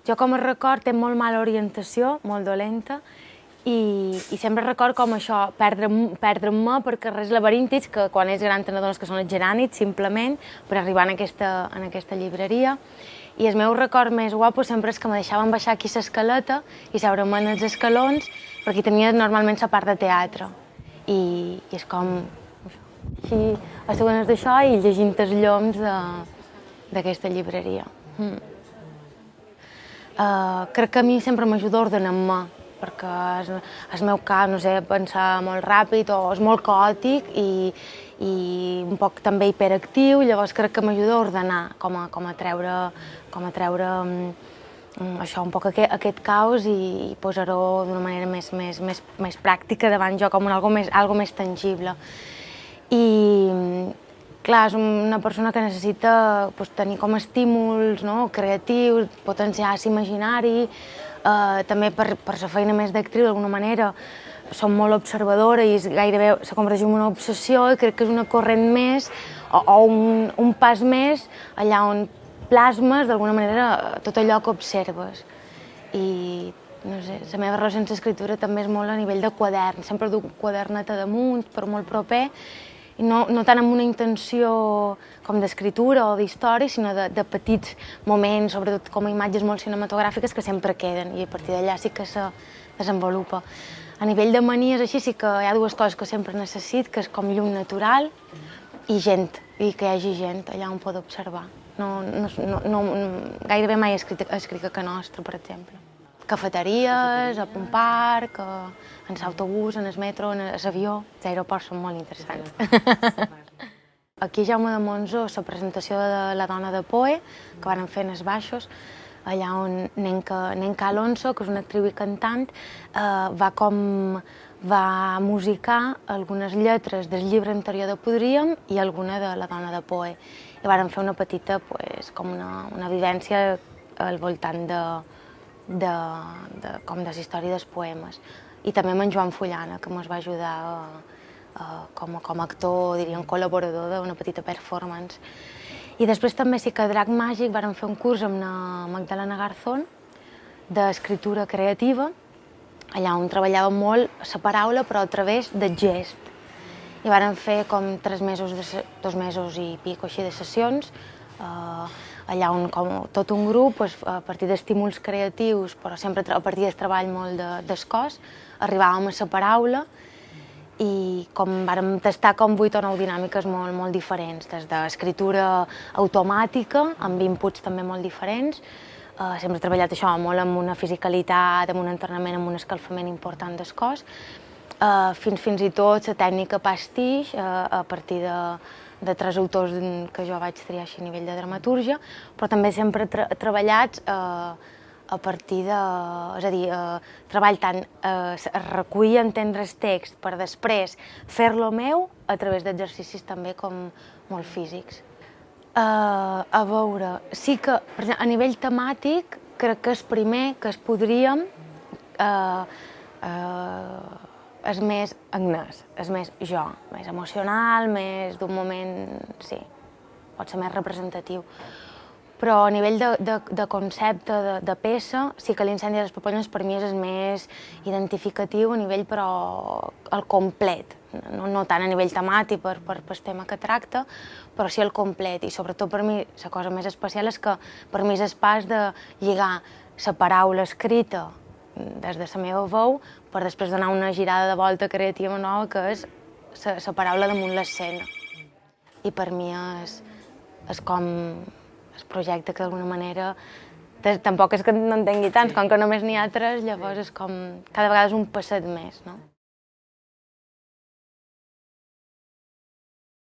Jo com a record tinc molt mala orientació, molt dolenta, i sempre record com això, perdre'm-me per carrers laberíntics que quan ets gran te n'adones que són els gerànids, simplement, per arribar en aquesta llibreria. I el meu record més guapo sempre és que me deixaven baixar aquí l'escaleta i seure'm en els escalons, perquè tenia normalment la part de teatre. I és com, així, assegunes d'això i llegint els lloms d'aquesta llibreria. Crec que a mi sempre m'ajuda a ordenar-me, perquè el meu cas, no sé, pensar molt ràpid o és molt caòtic i un poc també hiperactiu, llavors crec que m'ajuda a ordenar, com a treure això, un poc aquest caos i posar-ho d'una manera més pràctica davant jo, com algo més tangible. I clar, és una persona que necessita tenir com estímuls creatius, potenciar l'imaginari, també per la feina més d'actriu, d'alguna manera, som molt observadora i gairebé se converteix en una obsessió i crec que és una corrent més o un pas més allà on plasmes d'alguna manera tot allò que observes. I no sé, la meva relació amb l'escriptura també és molt a nivell de quadern, sempre duc un quadernet a damunt, però molt proper, i no tant amb una intenció com d'escriptura o d'història, sinó de petits moments, sobretot com a imatges molt cinematogràfiques que sempre queden i a partir d'allà sí que se desenvolupa. A nivell de manies així sí que hi ha dues coses que sempre necessit, que és com llum natural i gent, i que hi hagi gent allà on poder observar. Gairebé mai escric a Can Nostra, per exemple. Cafeteries, a un parc, en l'autobús, en el metro, en l'avió. Els aeroports són molt interessants. Aquí a Jaume de Monzó, la presentació de La dona de Poe, que van fer en els baixos, allà on Nenka Alonso, que és una actriu i cantant, va musicar algunes lletres del llibre anterior de Podríem i alguna de La dona de Poe. I van fer una petita, com una vivència al voltant de la història dels poemes. I també amb en Joan Fullana, que ens va ajudar com a actor, diríem, col·laborador d'una petita performance. I després també sí que a Drac Màgic vàrem fer un curs amb la Magdalena Garzón d'escriptura creativa, allà on treballàvem molt la paraula però a través del gest. I vàrem fer com 2 mesos i pico així de sessions, allà on tot un grup, a partir d'estímuls creatius, però sempre a partir del treball molt del cos, arribàvem a la paraula i vàrem tastar 8 o 9 dinàmiques molt diferents, des d'escriptura automàtica, amb inputs també molt diferents. Sempre he treballat això molt amb una fisicalitat, amb un entrenament, amb un escalfament important del cos, fins i tot la tècnica pastix, a partir de 3 autors que jo vaig triar a nivell de dramatúrgia, però també sempre treballats a partir de... És a dir, treball tant recollir, entendre el text per després fer-lo meu a través d'exercicis també com molt físics. A veure, sí que a nivell temàtic crec que el primer que es Podríem és més Agnès, és més jo, més emocional, més d'un moment, sí, pot ser més representatiu. Però a nivell de concepte, de peça, sí que l'Incendi de les Papallones per mi és el més identificatiu a nivell però al complet, no tant a nivell temàtic per el tema que tracta, però sí al complet. I sobretot per mi la cosa més especial és que per mi és el pas de lligar la paraula escrita des de la meva veu per després donar una girada de volta creativa nova que és la paraula damunt l'escena. I per mi és com el projecte que d'alguna manera tampoc és que no en tingui tants, com que només n'hi ha 3, llavors és com cada vegada és un passet més.